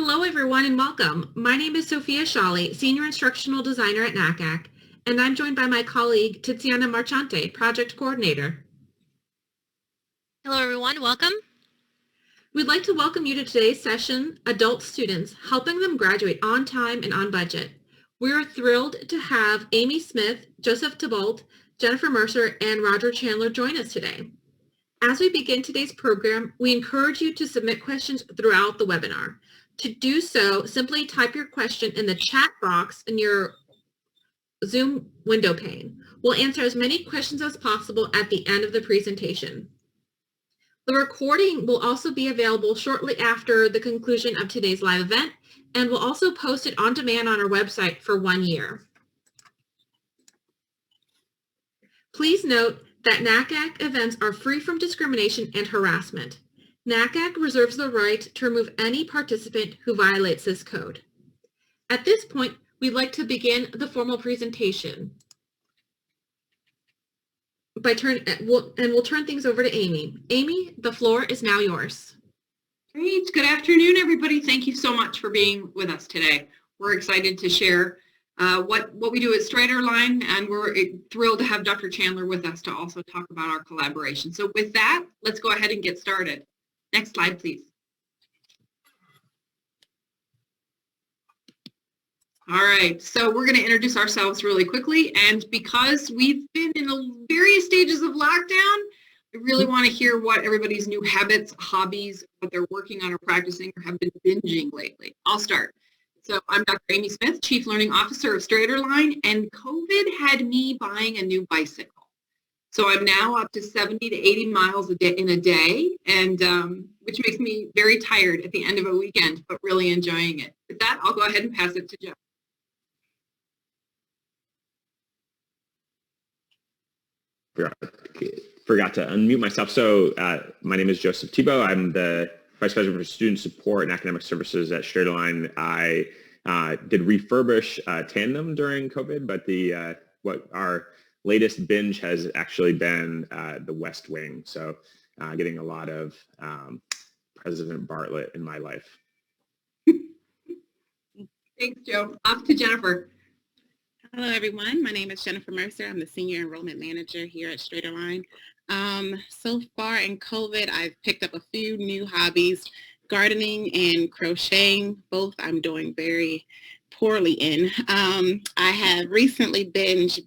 Hello, everyone, and welcome. My name is Sophia Shawley, Senior Instructional Designer at NACAC, and I'm joined by my colleague, Tiziana Marchante, Project Coordinator. Hello, everyone. Welcome. We'd like to welcome you to today's session, Adult Students, Helping Them Graduate on Time and on Budget. We're thrilled to have Amy Smith, Joseph Thibault, Jennifer Mercer, and Roger Chandler join us today. As we begin today's program, we encourage you to submit questions throughout the webinar. To do so, simply type your question in the chat box in your Zoom window pane. We'll answer as many questions as possible at the end of the presentation. The recording will also be available shortly after the conclusion of today's live event, and we'll also post it on demand on our website for 1 year. Please note that NACAC events are free from discrimination and harassment. NACAC reserves the right to remove any participant who violates this code. At this point, we'd like to begin the formal presentation. We'll turn things over to Amy. Amy, the floor is now yours. Great. Good afternoon, everybody. Thank you so much for being with us today. We're excited to share what we do at StraighterLine, and we're thrilled to have Dr. Chandler with us to also talk about our collaboration. So with that, let's go ahead and get started. Next slide, please. All right, so we're going to introduce ourselves really quickly, and because we've been in the various stages of lockdown, I really want to hear what everybody's new habits, hobbies, what they're working on or practicing or have been binging lately. I'll start. So I'm Dr. Amy Smith, Chief Learning Officer of StraighterLine, and COVID had me buying a new bicycle. So I'm now up to 70 to 80 miles in a day, and which makes me very tired at the end of a weekend, but really enjoying it. With that, I'll go ahead and pass it to Jeff. Forgot to unmute myself. So my name is Joseph Thibault. I'm the Vice President for Student Support and Academic Services at StraightLine. I did refurbish Tandem during COVID, but what our latest binge has actually been The West Wing. So getting a lot of President Bartlett in my life. Thanks, Joe. Off to Jennifer. Hello, everyone. My name is Jennifer Mercer. I'm the Senior Enrollment Manager here at StraighterLine. So far in COVID, I've picked up a few new hobbies, gardening and crocheting. Both I'm doing very poorly in. I have recently binged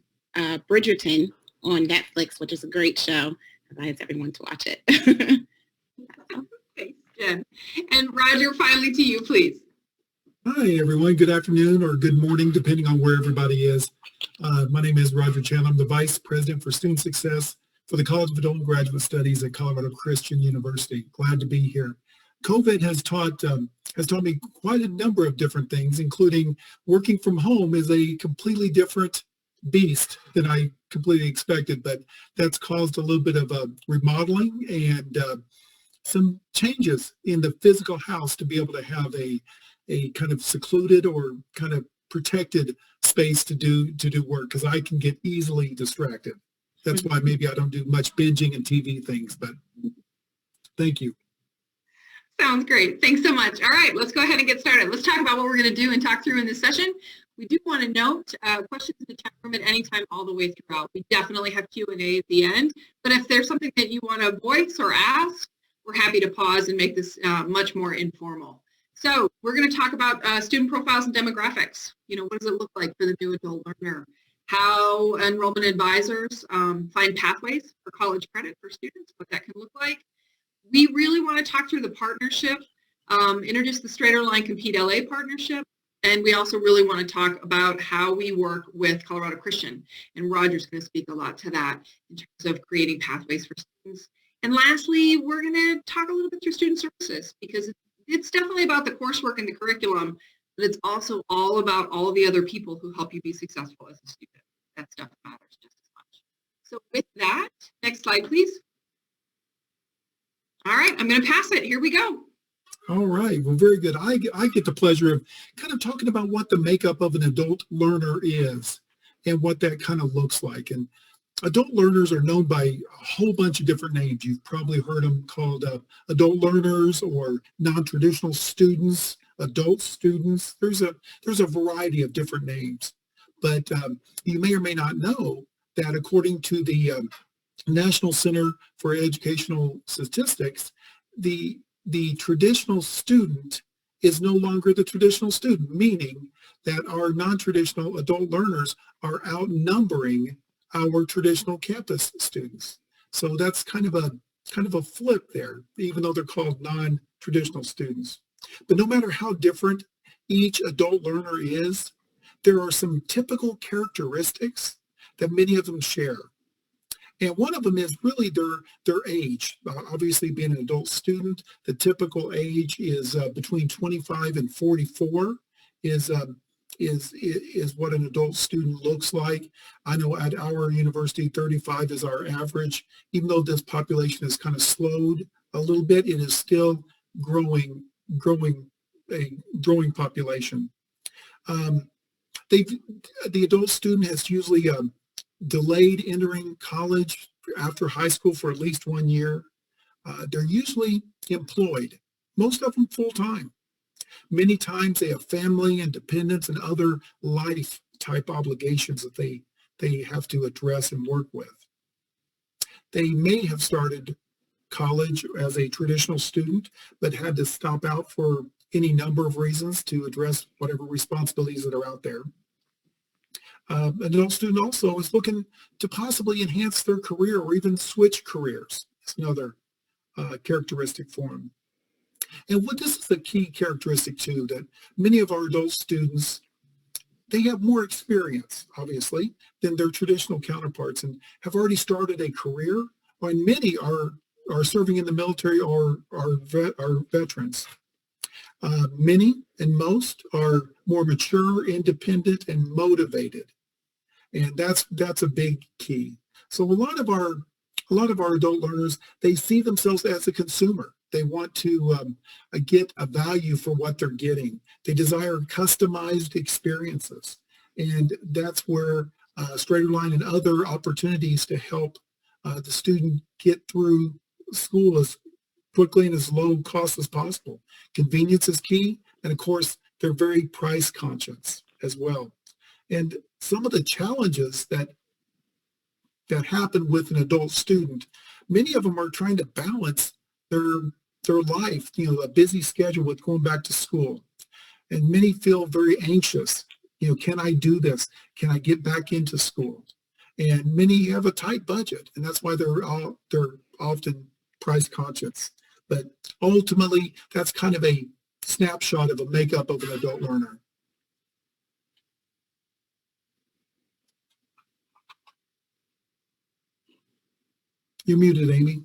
Bridgerton on Netflix, which is a great show. I advise everyone to watch it. Thanks, Jen. And Roger, finally to you, please. Hi, everyone. Good afternoon or good morning, depending on where everybody is. My name is Roger Chandler. I'm the Vice President for Student Success for the College of Adult and Graduate Studies at Colorado Christian University. Glad to be here. COVID has taught me quite a number of different things, including working from home is a completely different beast than I completely expected, but that's caused a little bit of a remodeling and some changes in the physical house to be able to have a kind of secluded or kind of protected space to do work, because I can get easily distracted. That's why maybe I don't do much binging and TV things, but thank you. Sounds great. Thanks so much. All right, let's go ahead and get started. Let's talk about what we're going to do and talk through in this session. We do want to note questions in the chat room at any time all the way throughout. We definitely have Q&A at the end, but if there's something that you want to voice or ask, we're happy to pause and make this much more informal. So we're going to talk about student profiles and demographics. What does it look like for the new adult learner? How enrollment advisors find pathways for college credit for students, what that can look like. We really want to talk through the partnership, introduce the StraighterLine Compete LA partnership, and we also really want to talk about how we work with Colorado Christian. And Roger's going to speak a lot to that in terms of creating pathways for students. And lastly, we're going to talk a little bit through student services, because it's definitely about the coursework and the curriculum, but it's also all about all the other people who help you be successful as a student. That stuff matters just as much. So with that, next slide, please. All right, I'm going to pass it. Here we go. All right, well, very good. I get the pleasure of kind of talking about what the makeup of an adult learner is and what that kind of looks like. And Adult learners are known by a whole bunch of different names. You've probably heard them called adult learners or non-traditional students, adult students. There's a variety of different names. But you may or may not know that according to the National Center for Educational Statistics, the traditional student is no longer the traditional student, meaning that our non-traditional adult learners are outnumbering our traditional campus students. So that's kind of a flip there, even though they're called non-traditional students. But no matter how different each adult learner is, there are some typical characteristics that many of them share. And one of them is really their age. Obviously, being an adult student, the typical age is between 25 and 44 is what an adult student looks like. I know at our university, 35 is our average. Even though this population has kind of slowed a little bit, it is still growing population. The adult student has usually delayed entering college after high school for at least 1 year. They're usually employed, most of them full-time. Many times they have family and dependents and other life type obligations that they have to address and work with. They may have started college as a traditional student, but had to stop out for any number of reasons to address whatever responsibilities that are out there. An adult student also is looking to possibly enhance their career or even switch careers. It's another characteristic for them. And what this is a key characteristic too, that many of our adult students, they have more experience, obviously, than their traditional counterparts and have already started a career, and many are serving in the military or are veterans. Many and most are more mature, independent, and motivated. And that's a big key. So a lot of our adult learners, they see themselves as a consumer. They want to get a value for what they're getting. They desire customized experiences. And that's where StraighterLine and other opportunities to help the student get through school as quickly and as low cost as possible. Convenience is key. And of course, they're very price conscious as well. And some of the challenges that happen with an adult student, many of them are trying to balance their life, a busy schedule with going back to school. And many feel very anxious. Can I do this? Can I get back into school? And many have a tight budget, and that's why they're often price conscious. But ultimately, that's kind of a snapshot of a makeup of an adult learner. You're muted, Amy.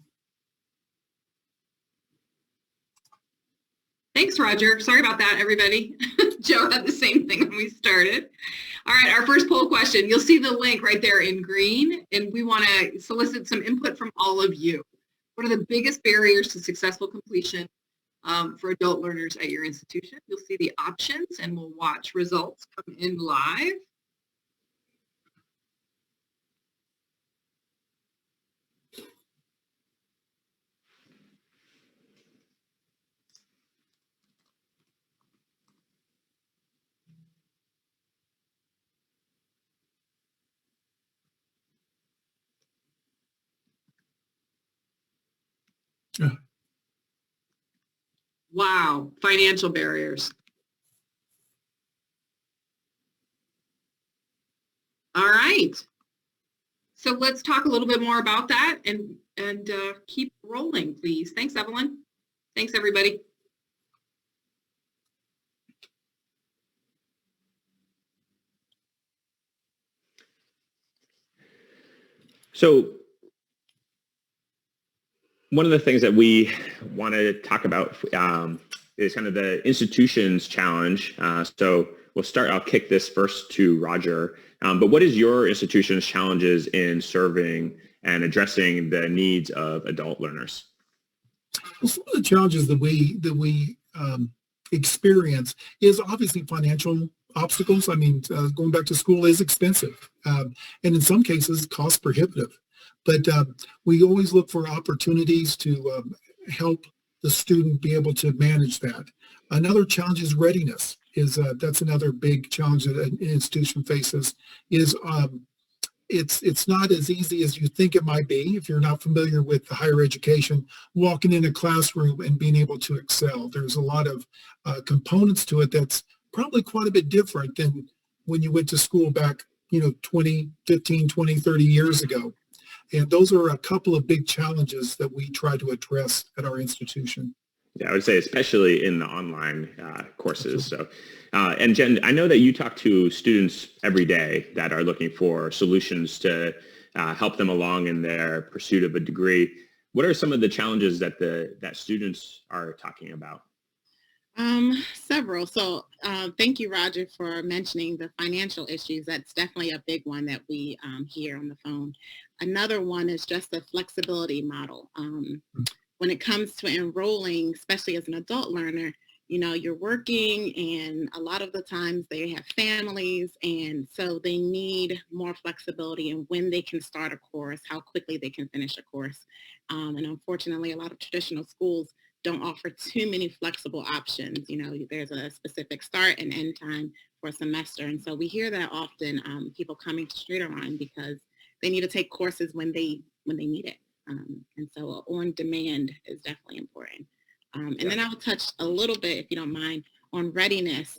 Thanks, Roger. Sorry about that, everybody. Joe had the same thing when we started. All right, our first poll question. You'll see the link right there in green, and we want to solicit some input from all of you. What are the biggest barriers to successful completion for adult learners at your institution? You'll see the options, and we'll watch results come in live. Yeah. Wow, financial barriers. All right. So let's talk a little bit more about that and keep rolling, please. Thanks, Evelyn. Thanks, everybody. So one of the things that we want to talk about is kind of the institution's challenge. So I'll kick this first to Roger. But what is your institution's challenges in serving and addressing the needs of adult learners? Well, some of the challenges that we experience is obviously financial obstacles. I mean, going back to school is expensive, and in some cases, cost prohibitive. But we always look for opportunities to help the student be able to manage that. Another challenge is readiness. That's another big challenge that an institution faces. It's not as easy as you think it might be if you're not familiar with the higher education, walking in a classroom and being able to excel. There's a lot of components to it that's probably quite a bit different than when you went to school back, 20, 15, 20, 30 years ago. And those are a couple of big challenges that we try to address at our institution. Yeah, I would say especially in the online courses. So, and Jenn, I know that you talk to students every day that are looking for solutions to help them along in their pursuit of a degree. What are some of the challenges that students are talking about? Several. So thank you, Roger, for mentioning the financial issues. That's definitely a big one that we hear on the phone. Another one is just the flexibility model. When it comes to enrolling, especially as an adult learner, you're working, and a lot of the times they have families, and so they need more flexibility in when they can start a course, how quickly they can finish a course. And unfortunately, a lot of traditional schools don't offer too many flexible options. There's a specific start and end time for a semester. And so we hear that often, people coming to StraighterLine because they need to take courses when they need it. And so on demand is definitely important. And then I'll touch a little bit, if you don't mind, on readiness.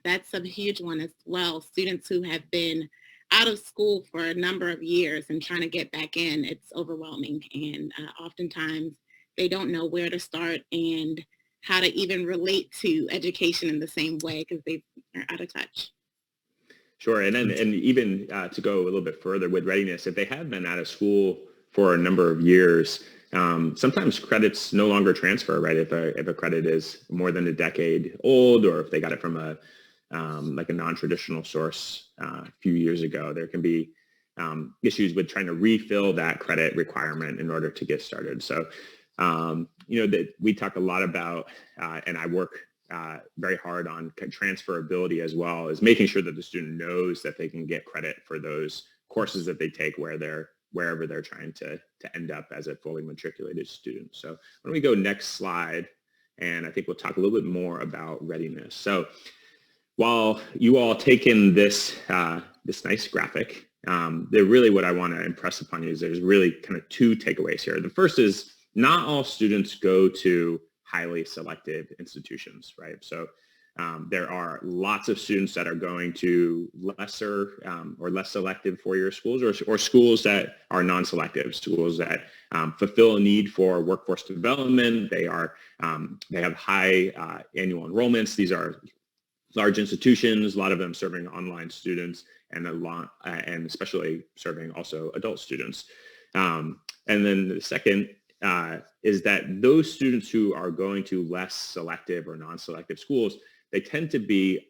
That's a huge one as well. Students who have been out of school for a number of years and trying to get back in, it's overwhelming. And oftentimes they don't know where to start and how to even relate to education in the same way because they are out of touch. Sure. And even to go a little bit further with readiness, if they have been out of school for a number of years, sometimes credits no longer transfer, right? If a credit is more than a decade old, or if they got it from a non-traditional source a few years ago, there can be issues with trying to refill that credit requirement in order to get started. So, that we talk a lot about, and I work very hard on transferability as well, is making sure that the student knows that they can get credit for those courses that they take wherever they're trying to end up as a fully matriculated student. So why don't we go next slide, and I think we'll talk a little bit more about readiness. So while you all take in this nice graphic, really what I want to impress upon you is there's really kind of two takeaways here. The first is not all students go to highly selective institutions, right? So there are lots of students that are going to lesser or less selective four-year schools, or schools that are non-selective, schools that fulfill a need for workforce development. They have high annual enrollments. These are large institutions, a lot of them serving online students, and especially serving also adult students. And then the second is that those students who are going to less selective or non-selective schools, they tend to be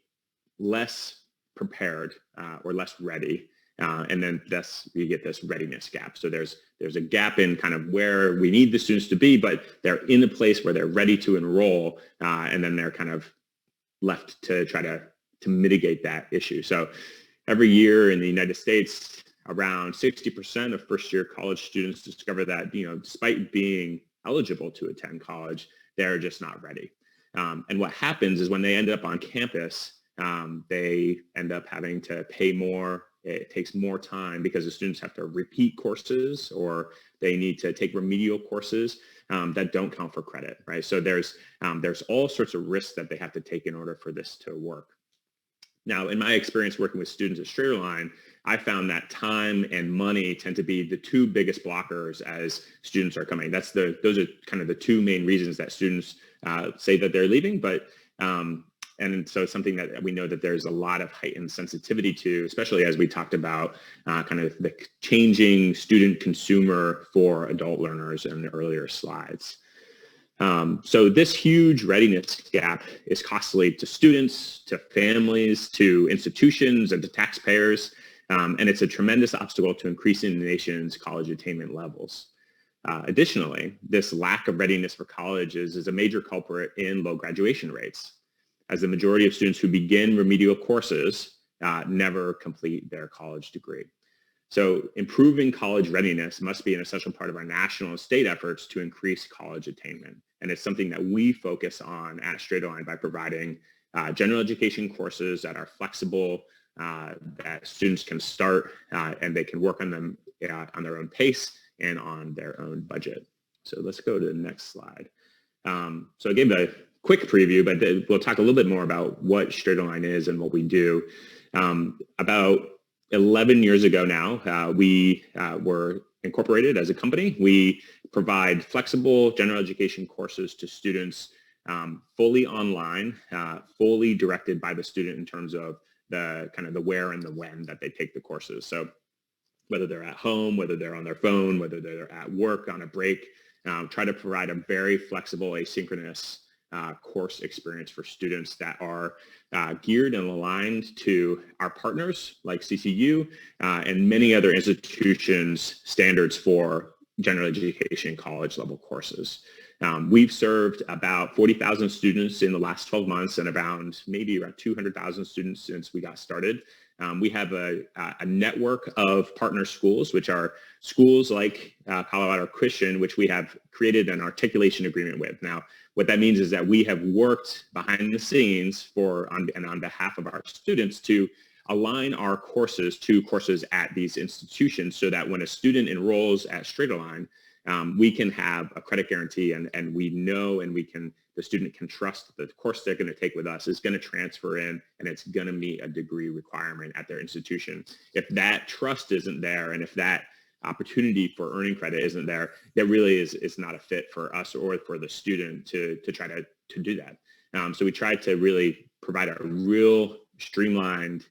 less prepared or less ready. And then thus you get this readiness gap. So there's a gap in kind of where we need the students to be, but they're in a place where they're ready to enroll, and then they're kind of left to try to mitigate that issue. So every year in the United States, around 60% of first-year college students discover that, despite being eligible to attend college, they're just not ready. And what happens is when they end up on campus, they end up having to pay more. It takes more time because the students have to repeat courses, or they need to take remedial courses that don't count for credit, right? So there's all sorts of risks that they have to take in order for this to work. Now, in my experience working with students at StraightLine, I found that time and money tend to be the two biggest blockers as students are coming. Those are kind of the two main reasons that students say that they're leaving. But and so it's something that we know that there's a lot of heightened sensitivity to, especially as we talked about kind of the changing student consumer for adult learners in the earlier slides. So this huge readiness gap is costly to students, to families, to institutions, and to taxpayers. And it's a tremendous obstacle to increasing the nation's college attainment levels. Additionally, this lack of readiness for college is a major culprit in low graduation rates. as the majority of students who begin remedial courses never complete their college degree. So improving college readiness must be an essential part of our national and state efforts to increase college attainment. And it's something that we focus on at StraightAligned by providing general education courses that are flexible, that students can start and they can work on them on their own pace and on their own budget. So let's go to the next slide. So I gave a quick preview, but we'll talk a little bit more about what StraightAligned is and what we do. About 11 years ago now, we were incorporated as a company. We provide flexible general education courses to students fully online, fully directed by the student in terms of the kind of the where and the when that they take the courses. So whether they're at home, whether they're on their phone, whether they're at work on a break, try to provide a very flexible asynchronous course experience for students that are geared and aligned to our partners like CCU and many other institutions' standards for general education college level courses. We've served about 40,000 students in the last 12 months and maybe around 200,000 students since we got started. We have a network of partner schools, which are schools like Colorado Christian, which we have created an articulation agreement with. Now, what that means is that we have worked behind the scenes on behalf of our students to align our courses to courses at these institutions so that when a student enrolls at StraightAligned, we can have a credit guarantee and we know and the student can trust that the course they're going to take with us is going to transfer in and it's going to meet a degree requirement at their institution. If that trust isn't there and if that opportunity for earning credit isn't there, that really is not a fit for us or for the student to try to do that. So we try to really provide a real streamlined,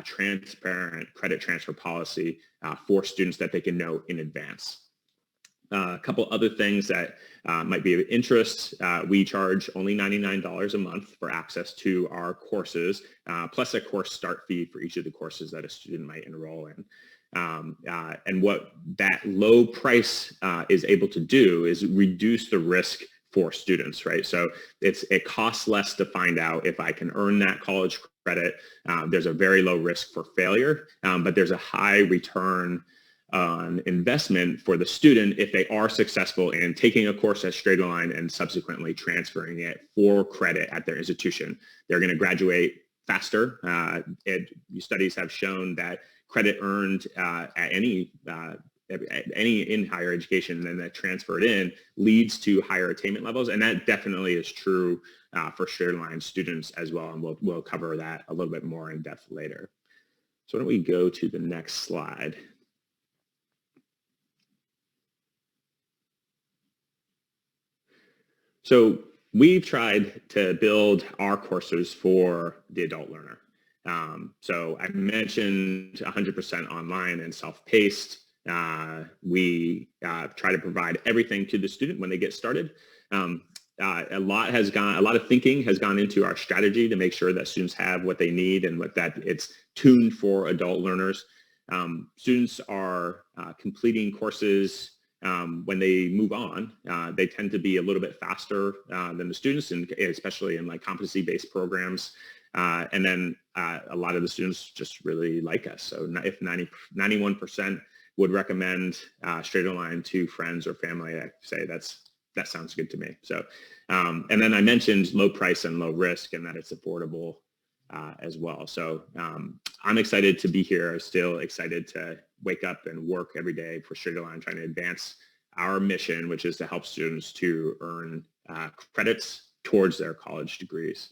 transparent credit transfer policy for students that they can know in advance. A couple other things that might be of interest. We charge only $99 a month for access to our courses, plus a course start fee for each of the courses that a student might enroll in. And what that low price is able to do is reduce the risk for students, right? So it costs less to find out if I can earn that college credit. There's a very low risk for failure, but there's a high return on investment for the student if they are successful in taking a course at StraightAligned and subsequently transferring it for credit at their institution. They're going to graduate faster. Studies have shown that credit earned at any in higher education and then that transferred in leads to higher attainment levels, and that definitely is true for StraightAligned students as well, and we'll cover that a little bit more in depth later. So why don't we go to the next slide. So we've tried to build our courses for the adult learner. So I mentioned 100% online and self-paced. We try to provide everything to the student when they get started. A lot of thinking has gone into our strategy to make sure that students have what they need and that it's tuned for adult learners. Students are completing courses when they move on. They tend to be a little bit faster than the students, and especially in like competency-based programs. And then a lot of the students just really like us. So if 91% would recommend StraightAligned to friends or family, I say that sounds good to me. So, and then I mentioned low price and low risk, and that it's affordable as well. So I'm excited to be here. I'm still excited to wake up and work every day for StraightAligned, trying to advance our mission, which is to help students to earn credits towards their college degrees.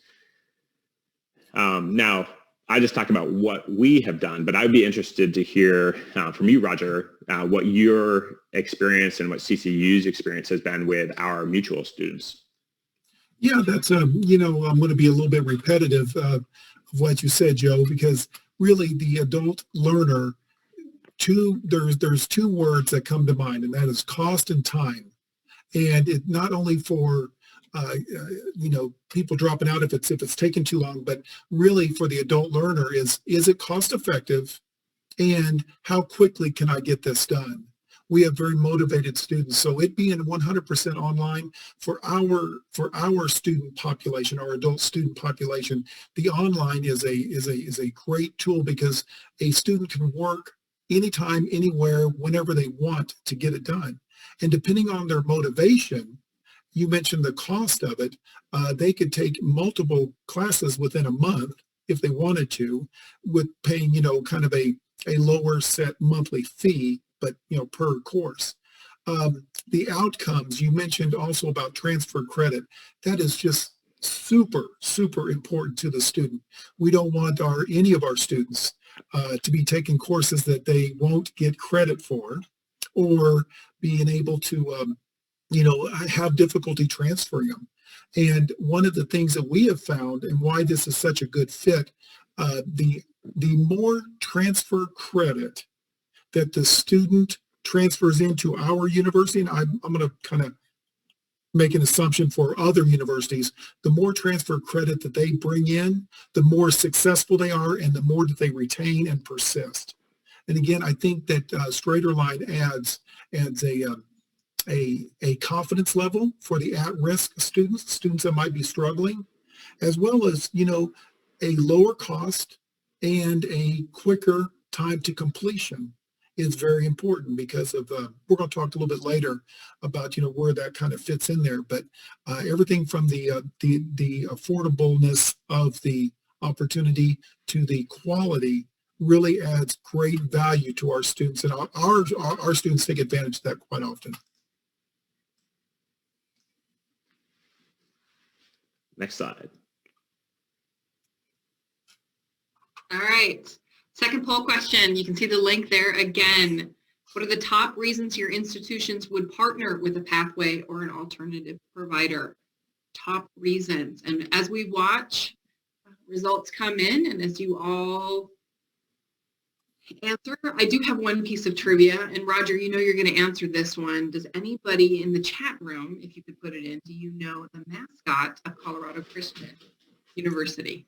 Now, I just talked about what we have done, but I'd be interested to hear from you, Roger, what your experience and what CCU's experience has been with our mutual students. Yeah, that's, I'm going to be a little bit repetitive of what you said, Joe, because really the adult learner, there's two words that come to mind, and that is cost and time. And it not only for people dropping out if it's taking too long, but really for the adult learner is it cost effective, and how quickly can I get this done? we have very motivated students. So it being 100% online for our student population, our adult student population, the online is a great tool because a student can work anytime, anywhere, whenever they want to get it done. And depending on their motivation, you mentioned the cost of it. They could take multiple classes within a month if they wanted to, with paying, kind of a lower set monthly fee, but, per course. The outcomes, you mentioned also about transfer credit. That is just super, super important to the student. We don't want any of our students to be taking courses that they won't get credit for, or being able to, have difficulty transferring them. And one of the things that we have found, and why this is such a good fit, the more transfer credit that the student transfers into our university, and I'm going to kind of make an assumption for other universities, the more transfer credit that they bring in, the more successful they are, and the more that they retain and persist. And again, I think that StraighterLine adds a confidence level for the at-risk students that might be struggling, as well as, a lower cost and a quicker time to completion is very important because of, we're going to talk a little bit later about, where that kind of fits in there. But everything from the affordableness of the opportunity to the quality really adds great value to our students, and our students take advantage of that quite often. Next slide. All right. Second poll question. You can see the link there again. What are the top reasons your institutions would partner with a pathway or an alternative provider? Top reasons. And as we watch results come in, and as you all answer, I do have one piece of trivia. And Roger, you're going to answer this one. Does anybody in the chat room, if you could put it in, do you know the mascot of Colorado Christian University?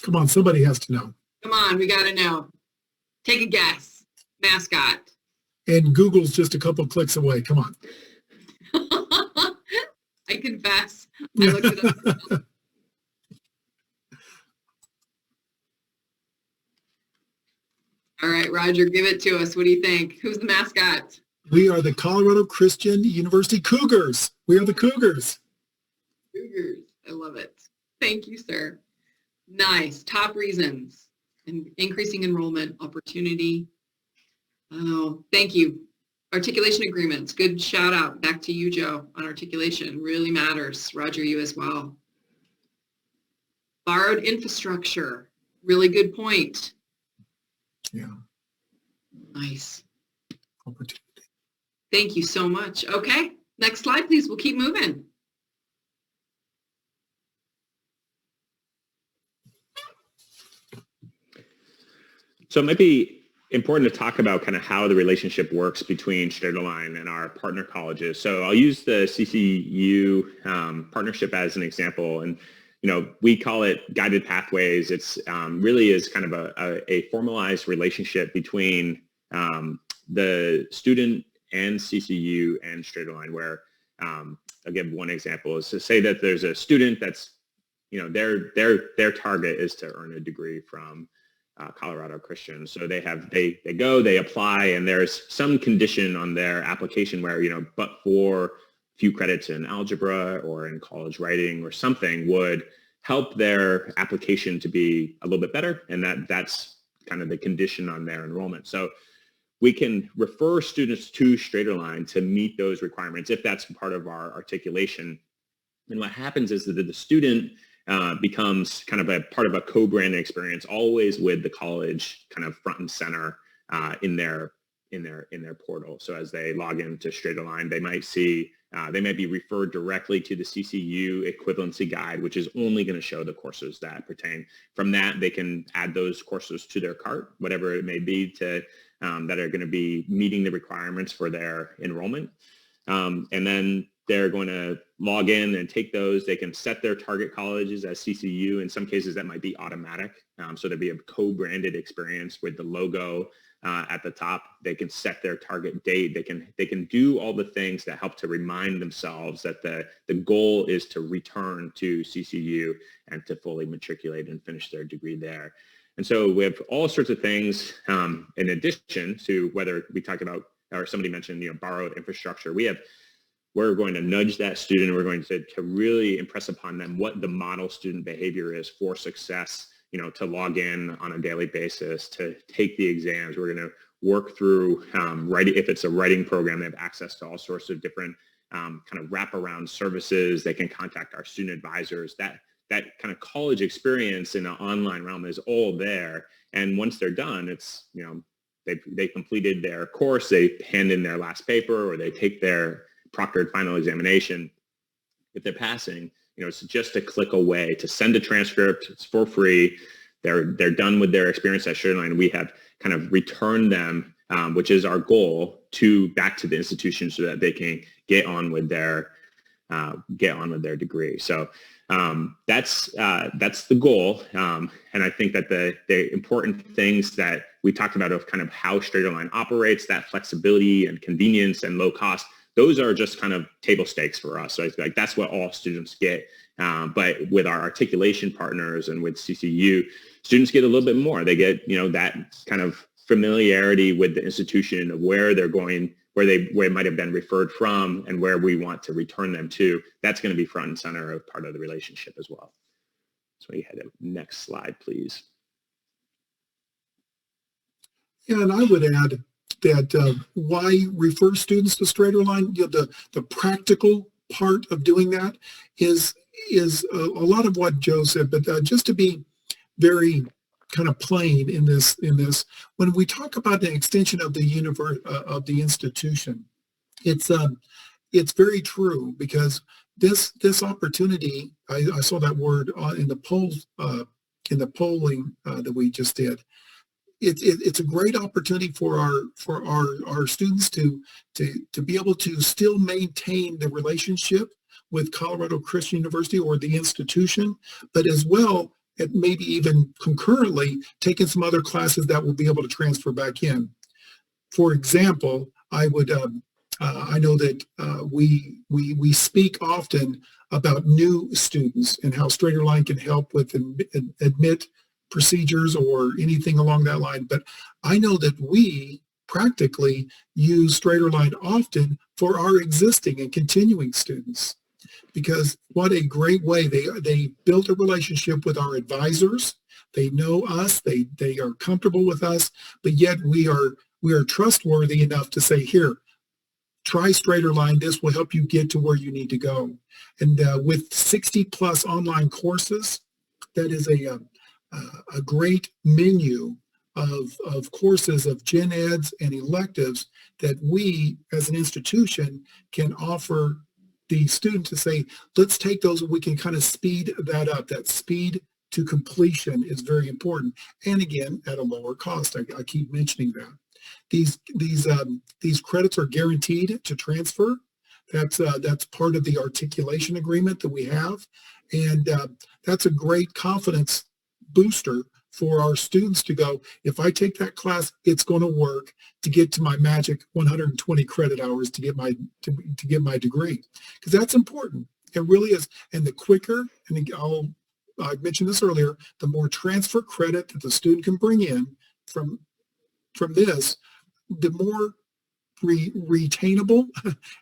Come on, somebody has to know. Come on, we got to know. Take a guess. Mascot. And Google's just a couple clicks away. Come on. I confess. I looked it up. All right, Roger, give it to us. What do you think? Who's the mascot? We are the Colorado Christian University Cougars. We are the Cougars. Cougars. I love it. Thank you, sir. Nice. Top reasons. And increasing enrollment opportunity. Oh, thank you. Articulation agreements. Good shout out. Back to you, Joe, on articulation. Really matters. Roger, you as well. Borrowed infrastructure. Really good point. Yeah. Nice. Opportunity. Thank you so much. Okay. Next slide, please. We'll keep moving. So it might be important to talk about kind of how the relationship works between StraighterLine and our partner colleges. So I'll use the CCU partnership as an example. And, we call it guided pathways. It's really is kind of a formalized relationship between the student and CCU and StraighterLine, where I'll give one example is to say that there's a student that's, their target is to earn a degree from Colorado Christian. So they go, they apply, and there's some condition on their application where, but for a few credits in algebra or in college writing or something would help their application to be a little bit better. And that's kind of the condition on their enrollment. So we can refer students to StraighterLine to meet those requirements if that's part of our articulation. And what happens is that the student becomes kind of a part of a co-branded experience, always with the college kind of front and center in their portal. So as they log into StraighterLine, they might see, they might be referred directly to the CCU equivalency guide, which is only going to show the courses that pertain. From that, they can add those courses to their cart, whatever it may be, to that are going to be meeting the requirements for their enrollment. And then they're going to log in and take those. They can set their target colleges as CCU. In some cases, that might be automatic. So there'll be a co-branded experience with the logo at the top. They can set their target date. They can do all the things that help to remind themselves that the goal is to return to CCU and to fully matriculate and finish their degree there. And so we have all sorts of things in addition to whether we talked about, or somebody mentioned, borrowed infrastructure. We're going to nudge that student. We're going to really impress upon them what the model student behavior is for success, to log in on a daily basis, to take the exams. We're going to work through writing. If it's a writing program, they have access to all sorts of different kind of wraparound services. They can contact our student advisors. That kind of college experience in an online realm is all there. And once they're done, it's, they completed their course, they hand in their last paper, or they take their proctored final examination. If they're passing, it's just a click away to send a transcript. It's for free. They're done with their experience at StraightLine. We have kind of returned them, which is our goal, back to the institution so that they can get on with their degree. So that's the goal. And I think that the important things that we talked about of kind of how StraightLine operates, that flexibility and convenience and low cost, those are just kind of table stakes for us. So like that's what all students get. But with our articulation partners and with CCU, students get a little bit more. They get, that kind of familiarity with the institution of where they're going, where it might have been referred from, and where we want to return them to. That's going to be front and center of part of the relationship as well. So you had a next slide, please. Yeah, and I would add that why refer students to StraighterLine, the practical part of doing that is a lot of what Joe said, but just to be very kind of plain in this, when we talk about the extension of the institution, it's very true, because this opportunity, I saw that word in the polls, in the polling that we just did. It's a great opportunity for our students to be able to still maintain the relationship with Colorado Christian University or the institution, but as well, maybe even concurrently taking some other classes that will be able to transfer back in. For example, I know that we speak often about new students and how StraighterLine can help with admit procedures or anything along that line. But I know that we practically use StraighterLine often for our existing and continuing students, because what a great way they built a relationship with our advisors. They know us, they are comfortable with us, but yet we are trustworthy enough to say, here, try StraighterLine. This will help you get to where you need to go. And with 60 plus online courses, that is a great menu of courses, of gen eds and electives that we as an institution can offer the student to say, let's take those and we can kind of speed that up. That speed to completion is very important. And again, at a lower cost. I keep mentioning that. These credits are guaranteed to transfer. That's part of the articulation agreement that we have. And that's a great confidence booster for our students to go, if I take that class, it's going to work to get to my magic 120 credit hours to get my degree, because that's important. It really is. And the quicker, and I mentioned this earlier, the more transfer credit that the student can bring in from this, the more retainable,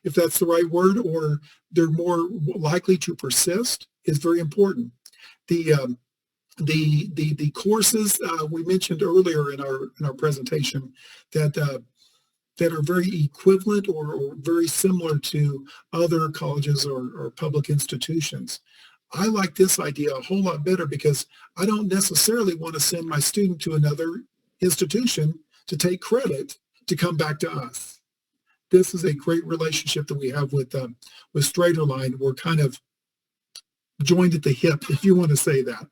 if that's the right word, or they're more likely to persist, is very important. The courses we mentioned earlier in our presentation that are very equivalent or very similar to other colleges or public institutions. I like this idea a whole lot better, because I don't necessarily want to send my student to another institution to take credit to come back to us. This is a great relationship that we have with StraighterLine. We're kind of joined at the hip, if you want to say that.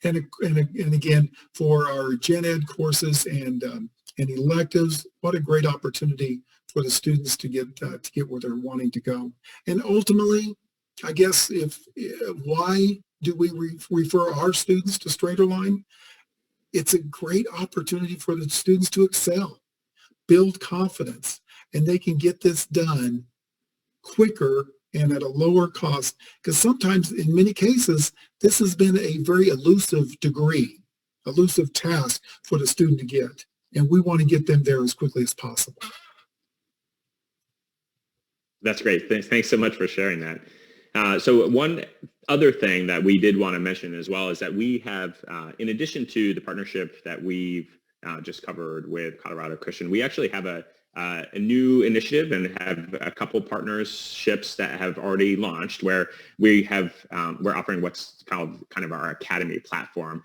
And again, for our gen ed courses and and electives. What a great opportunity for the students to get where they're wanting to go. And ultimately, I guess why do we refer our students to StraighterLine? It's a great opportunity for the students to excel, build confidence, and they can get this done quicker and at a lower cost, because sometimes in many cases, this has been a very elusive task for the student to get. And we want to get them there as quickly as possible. That's great. Thanks so much for sharing that. So one other thing that we did want to mention as well is that we have, in addition to the partnership that we've just covered with Colorado Christian, we actually have a new initiative and have a couple partnerships that have already launched where we're offering what's called kind of our academy platform.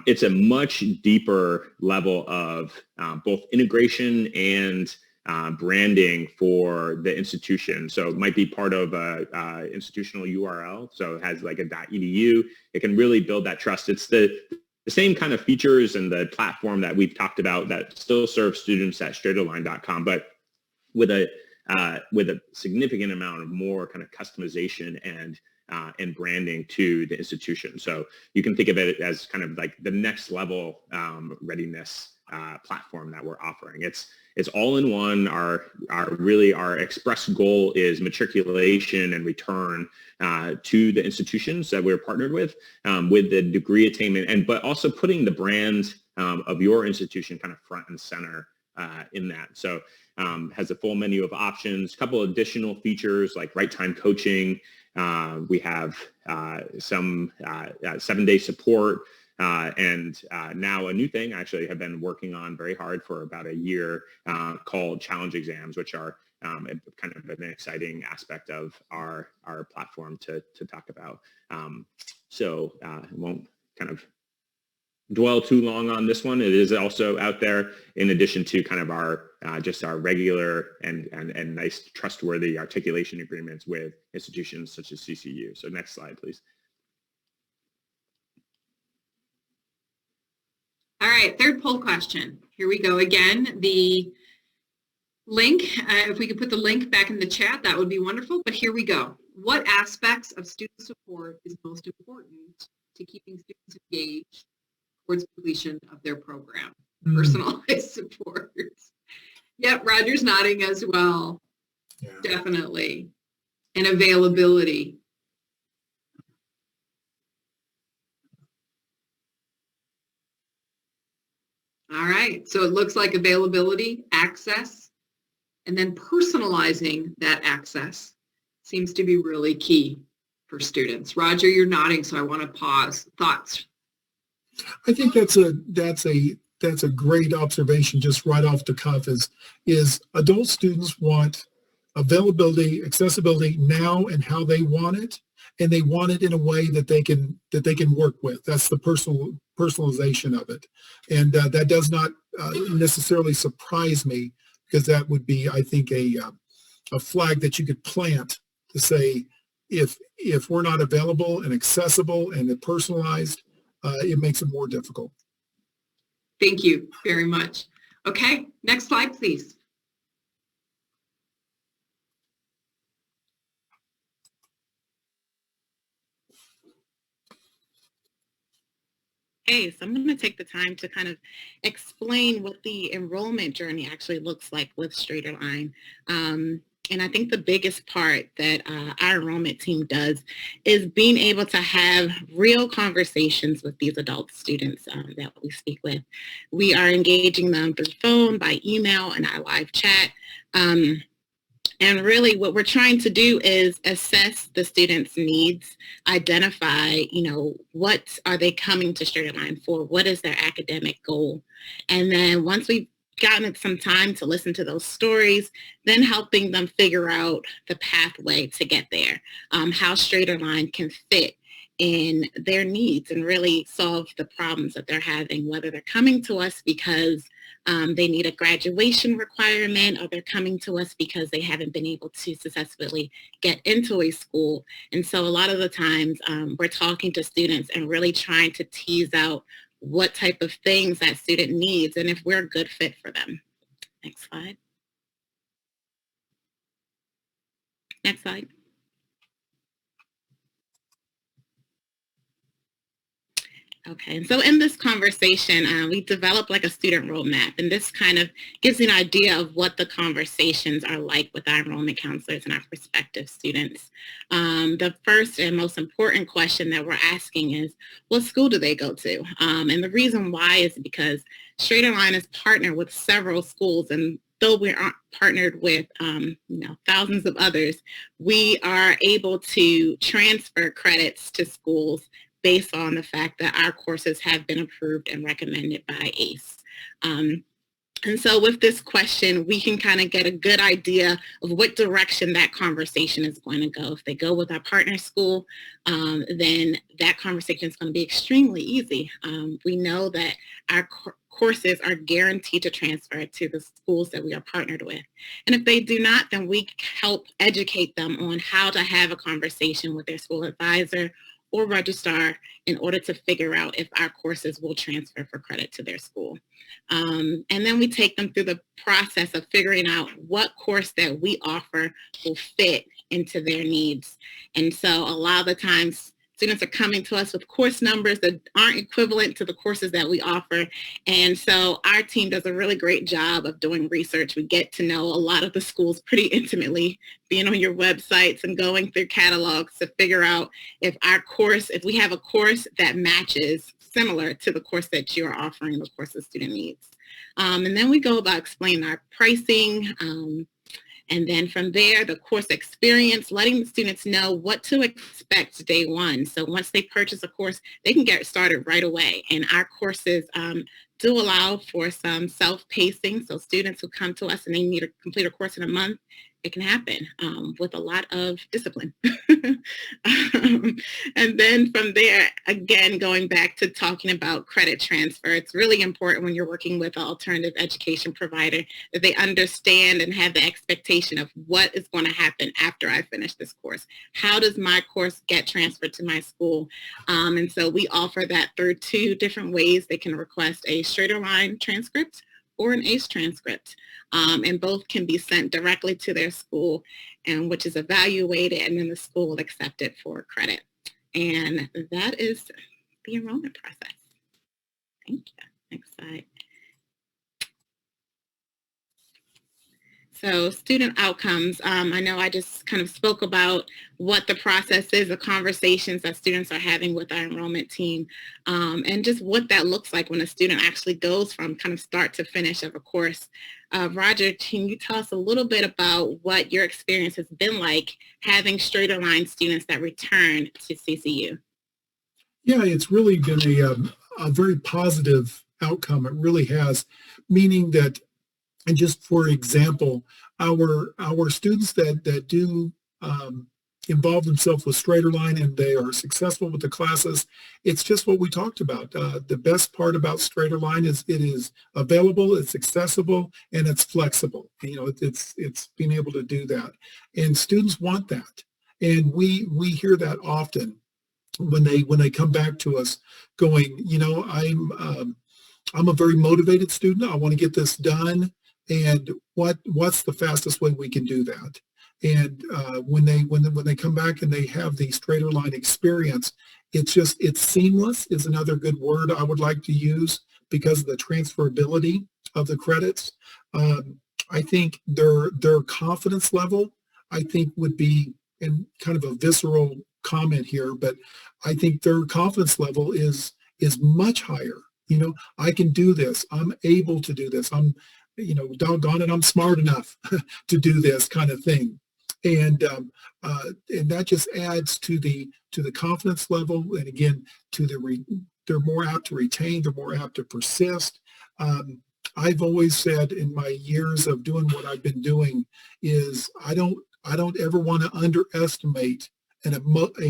It's a much deeper level of both integration and branding for the institution. So it might be part of a institutional URL. So it has like a .edu. It can really build that trust. It's the same kind of features and the platform that we've talked about that still serve students at StraighterLine.com, but with a significant amount of more kind of customization and branding to the institution. So you can think of it as kind of like the next level readiness platform that we're offering. It's all in one. Our express goal is matriculation and return to the institutions that we're partnered with the degree attainment, but also putting the brand of your institution kind of front and center in that. So has a full menu of options, a couple additional features like right time coaching. We have some 7-day support. And now a new thing I actually have been working on very hard for about a year called challenge exams, which are kind of an exciting aspect of our platform to talk about. So I won't kind of dwell too long on this one. It is also out there in addition to kind of our just our regular and nice trustworthy articulation agreements with institutions such as CCU. So next slide, please. All right, third poll question. Here we go again. The link, if we could put the link back in the chat, that would be wonderful. But here we go. What aspects of student support is most important to keeping students engaged towards completion of their program? Personalized support. Yep, Roger's nodding as well. Yeah. Definitely. And availability. All right, so it looks like availability, access, and then personalizing that access seems to be really key for students. Roger, you're nodding, so I want to pause. Thoughts? I think that's a great observation just right off the cuff is adult students want availability, accessibility now and how they want it, and they want it in a way that they can work with. That's the personalization of it. And that does not necessarily surprise me, because that would be, I think, a flag that you could plant to say, if we're not available and accessible and personalized, it makes it more difficult. Thank you very much. Okay, next slide, please. Okay, so I'm going to take the time to kind of explain what the enrollment journey actually looks like with StraighterLine. And I think the biggest part that our enrollment team does is being able to have real conversations with these adult students that we speak with. We are engaging them through phone, by email, and our live chat. And really what we're trying to do is assess the students' needs, identify, what are they coming to StraighterLine for? What is their academic goal? And then once we've gotten some time to listen to those stories, then helping them figure out the pathway to get there, how StraighterLine can fit in their needs and really solve the problems that they're having, whether they're coming to us because they need a graduation requirement, or they're coming to us because they haven't been able to successfully get into a school. And so a lot of the times we're talking to students and really trying to tease out what type of things that student needs and if we're a good fit for them. Next slide. Next slide. Okay, and so in this conversation, we developed like a student roadmap, and this kind of gives you an idea of what the conversations are like with our enrollment counselors and our prospective students. The first and most important question that we're asking is, what school do they go to? And the reason why is because StraighterLine is partnered with several schools, and though we aren't partnered with thousands of others, we are able to transfer credits to schools based on the fact that our courses have been approved and recommended by ACE. And so with this question, we can kind of get a good idea of what direction that conversation is going to go. If they go with our partner school, then that conversation is going to be extremely easy. We know that our courses are guaranteed to transfer to the schools that we are partnered with. And if they do not, then we help educate them on how to have a conversation with their school advisor or registrar in order to figure out if our courses will transfer for credit to their school. And then we take them through the process of figuring out what course that we offer will fit into their needs. And so a lot of the times, students are coming to us with course numbers that aren't equivalent to the courses that we offer. And so our team does a really great job of doing research. We get to know a lot of the schools pretty intimately, being on your websites and going through catalogs to figure out if we have a course that matches similar to the course that you're offering, the course the student needs. And then we go about explaining our pricing, and then from there, the course experience, letting the students know what to expect day one. So once they purchase a course, they can get started right away. And our courses do allow for some self-pacing. So students who come to us and they need to complete a course in a month, it can happen with a lot of discipline. And then from there, again, going back to talking about credit transfer, it's really important when you're working with an alternative education provider that they understand and have the expectation of what is going to happen after I finish this course. How does my course get transferred to my school? And so we offer that through two different ways. They can request a StraighterLine transcript or an ACE transcript. And both can be sent directly to their school, and which is evaluated, and then the school will accept it for credit. And that is the enrollment process. Thank you. Next slide. So student outcomes, I know I just kind of spoke about what the process is, the conversations that students are having with our enrollment team, and just what that looks like when a student actually goes from kind of start to finish of a course. Roger, can you tell us a little bit about what your experience has been like having StraightAligned students that return to CCU? Yeah, it's really been a very positive outcome. It really has, meaning that, and just for example, our students that do involve themselves with StraighterLine and they are successful with the classes, it's just what we talked about. The best part about StraighterLine is it is available, it's accessible, and it's flexible. You know, it's being able to do that, and students want that, and we hear that often when they come back to us, going, you know, I'm a very motivated student. I want to get this done. And what's the fastest way we can do that? And when they come back and they have the StraighterLine experience, it's seamless is another good word I would like to use because of the transferability of the credits. I think their confidence level, I think, would be, and kind of a visceral comment here, but I think their confidence level is much higher. You know, I can do this. I'm able to do this. You know, doggone it, I'm smart enough to do this kind of thing, and that just adds to the confidence level, and again to they're more apt to retain, they're more apt to persist. I've always said in my years of doing what I've been doing is I don't ever want to underestimate a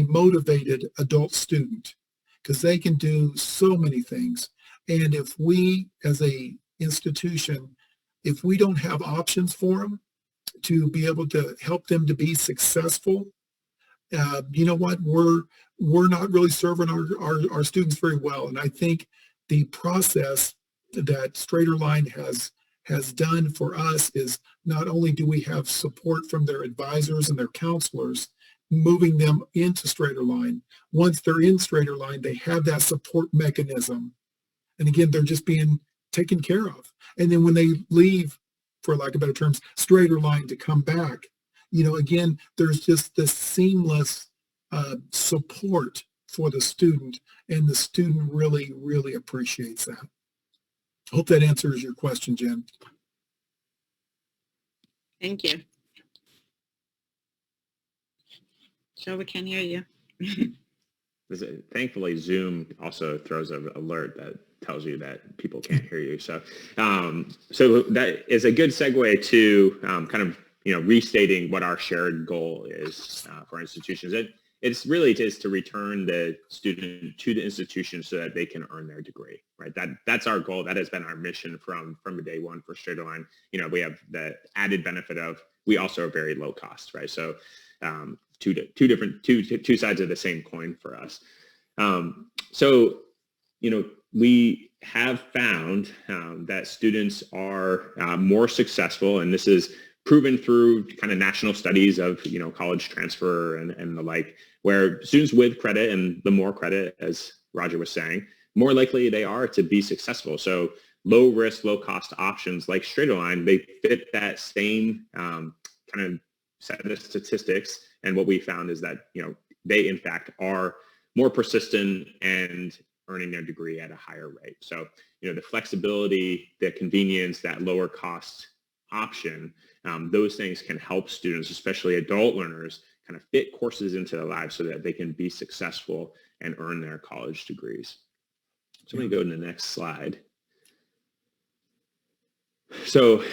motivated adult student, because they can do so many things, and if we as a institution, if we don't have options for them to be able to help them to be successful, you know what, we're not really serving our students very well. And I think the process that StraighterLine has done for us is not only do we have support from their advisors and their counselors, moving them into StraighterLine. Once they're in StraighterLine, they have that support mechanism. And again, they're just being taken care of. And then when they leave, for lack of better terms, StraighterLine to come back, again, there's just this seamless support for the student, and the student really, really appreciates that. Hope that answers your question, Jen. Thank you. Joe, we can't hear you. Thankfully, Zoom also throws an alert that tells you that people can't hear you. So that is a good segue to kind of restating what our shared goal is for institutions. It's really just to return the student to the institution so that they can earn their degree, right? That's our goal. That has been our mission from day one for StraighterLine. We have the added benefit of we also are very low cost, right? So two sides of the same coin for us. We have found that students are more successful, and this is proven through kind of national studies of college transfer and the like, where students with credit, and the more credit, as Roger was saying, more likely they are to be successful. So low risk, low cost options like StraighterLine, they fit that same kind of set of statistics. And what we found is that they in fact are more persistent and earning their degree at a higher rate. So the flexibility, the convenience, that lower cost option, those things can help students, especially adult learners, kind of fit courses into their lives so that they can be successful and earn their college degrees. So let me go to the next slide. So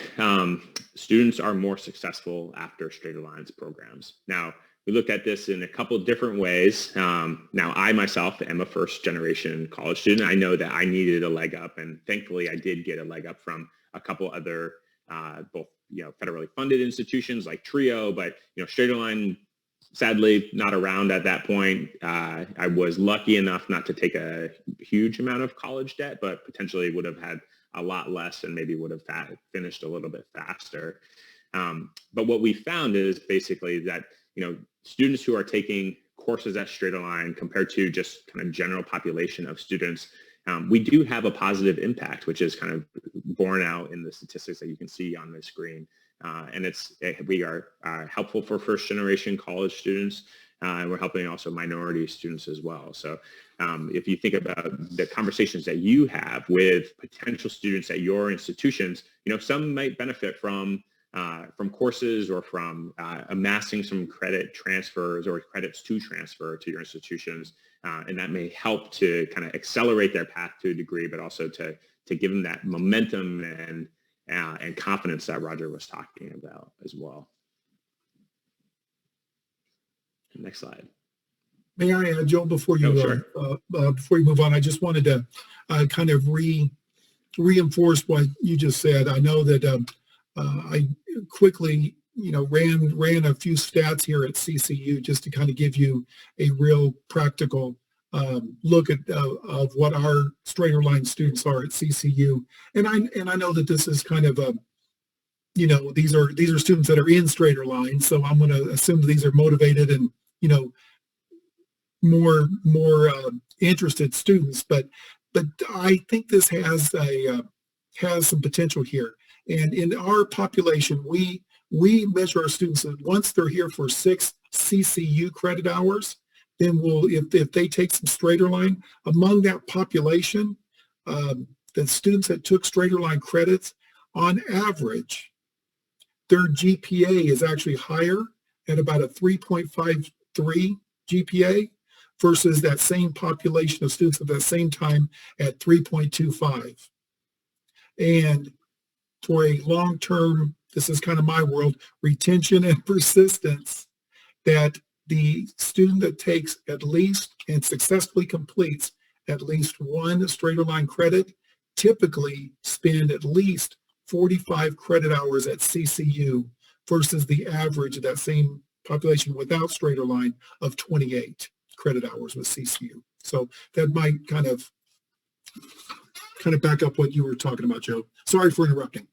students are more successful after StraighterLine's programs. Now, we looked at this in a couple different ways. Now, I myself am a first-generation college student. I know that I needed a leg up, and thankfully I did get a leg up from a couple other both federally funded institutions like TRIO, but StraighterLine, sadly, not around at that point. I was lucky enough not to take a huge amount of college debt, but potentially would have had a lot less and maybe would have finished a little bit faster. But what we found is basically that students who are taking courses at StraighterLine compared to just kind of general population of students, we do have a positive impact, which is kind of borne out in the statistics that you can see on the screen. And we are helpful for first generation college students, and we're helping also minority students as well. So if you think about the conversations that you have with potential students at your institutions, some might benefit from courses or from amassing some credit transfers or credits to transfer to your institutions. And that may help to kind of accelerate their path to a degree, but also to give them that momentum and confidence that Roger was talking about as well. Next slide. May I add, Joel, before you move on, I just wanted to kind of reinforce what you just said. I know that I quickly, ran a few stats here at CCU just to kind of give you a real practical look at of what our StraighterLine students are at CCU. And I know that this is kind of these are students that are in StraighterLine, so I'm going to assume that these are motivated and more interested students. But I think this has some potential here. And in our population, we measure our students that once they're here for 6 CCU credit hours, then if they take some StraighterLine, among that population, the students that took StraighterLine credits, on average, their GPA is actually higher at about a 3.53 GPA versus that same population of students at that same time at 3.25. And for a long-term, this is kind of my world, retention and persistence, that the student that takes at least and successfully completes at least one StraighterLine credit typically spend at least 45 credit hours at CCU versus the average of that same population without StraighterLine of 28 credit hours with CCU. So that might kind of kind of back up what you were talking about, Joe. Sorry for interrupting.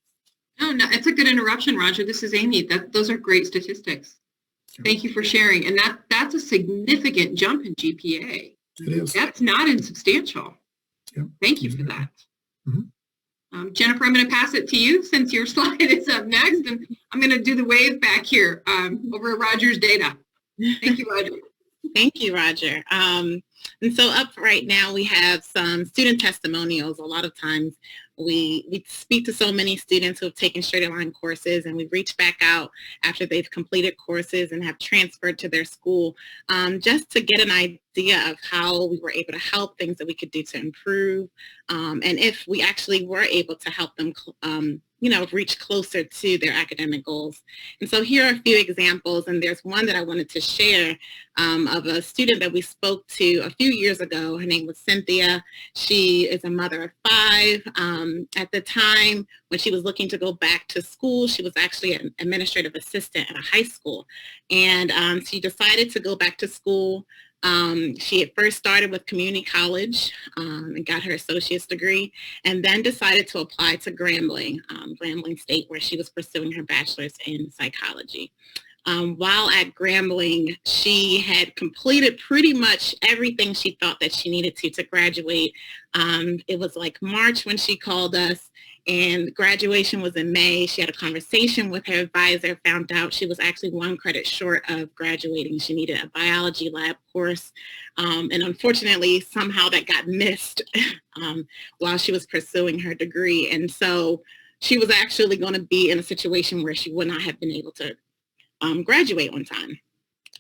No, it's a good interruption, Roger. This is Amy. Those are great statistics. Thank you for sharing. And that's a significant jump in GPA. It is. That's not insubstantial. Yep. Thank you for that. Mm-hmm. Jennifer, I'm going to pass it to you since your slide is up next, and I'm going to do the wave back here over Roger's data. Thank you, Roger. Thank you, Roger. And so up right now, we have some student testimonials. A lot of times we speak to so many students who have taken StraightAligned courses, and we reach back out after they've completed courses and have transferred to their school just to get an idea of how we were able to help, things that we could do to improve, and if we actually were able to help them reach closer to their academic goals. And so here are a few examples, and there's one that I wanted to share of a student that we spoke to a few years ago. Her name was Cynthia. She is a mother of 5. At the time when she was looking to go back to school, she was actually an administrative assistant at a high school. And she decided to go back to school. She had first started with community college and got her associate's degree, and then decided to apply to Grambling State, where she was pursuing her bachelor's in psychology. While at Grambling, she had completed pretty much everything she thought that she needed to graduate. It was like March when she called us, and graduation was in May. She had a conversation with her advisor, found out she was actually 1 credit short of graduating. She needed a biology lab course. And unfortunately, somehow that got missed while she was pursuing her degree. And so she was actually going to be in a situation where she would not have been able to graduate on time.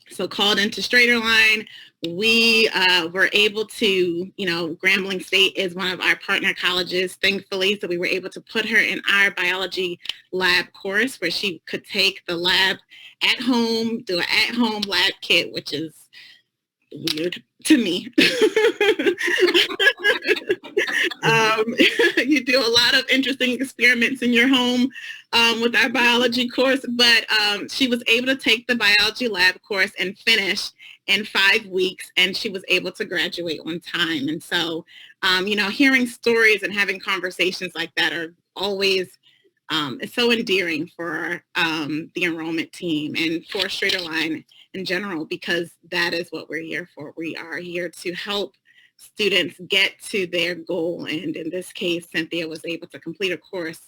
So called into StraighterLine. We were able to, Grambling State is one of our partner colleges, thankfully, so we were able to put her in our biology lab course where she could take the lab at home, do an at-home lab kit, which is weird to me. You do a lot of interesting experiments in your home with our biology course, but she was able to take the biology lab course and finish in 5 weeks, and she was able to graduate on time. And so, hearing stories and having conversations like that are always it's so endearing for the enrollment team and for StraighterLine in general, because that is what we're here for. We are here to help students get to their goal. And in this case, Cynthia was able to complete a course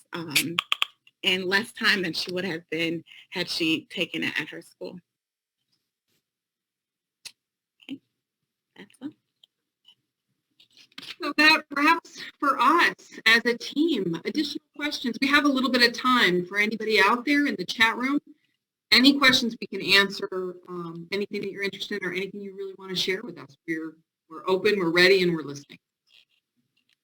in less time than she would have been had she taken it at her school. Okay, that's all. So that wraps for us as a team. Additional questions? We have a little bit of time for anybody out there in the chat room. Any questions we can answer, anything that you're interested in or anything you really want to share with us. We're open, we're ready, and we're listening.